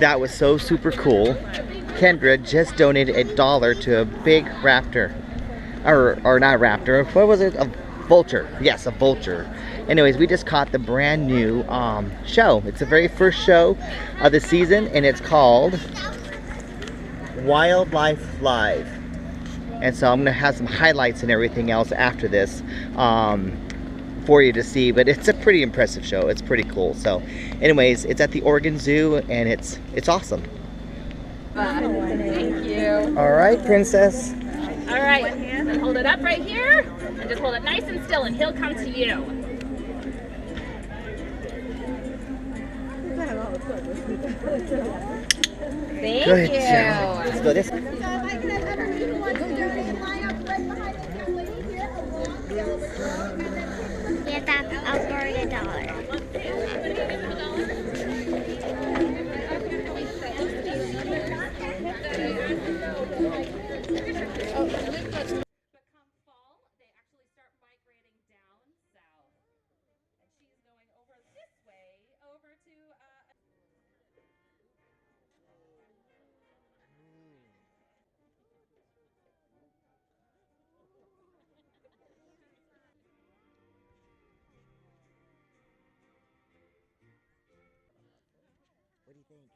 That was so super cool. Kendra just donated $1 to a big raptor. Or not raptor. What was it? A vulture. Yes, a vulture. Anyways, we just caught the brand new show. It's the very first show of the season, and it's called Wildlife Live. And so I'm gonna have some highlights and everything else after this for you to see, but it's a pretty impressive show. It's pretty cool. So anyways, it's at the Oregon Zoo, and it's awesome. Thank you. All right, princess. All right, and hold it up right here, and just hold it nice and still, and he'll come to you. Thank Good you. job. Let's go this way. Yeah, that's I'll borrow $1. But come fall, they actually start migrating down south. And she's going over this way, over to What do you think?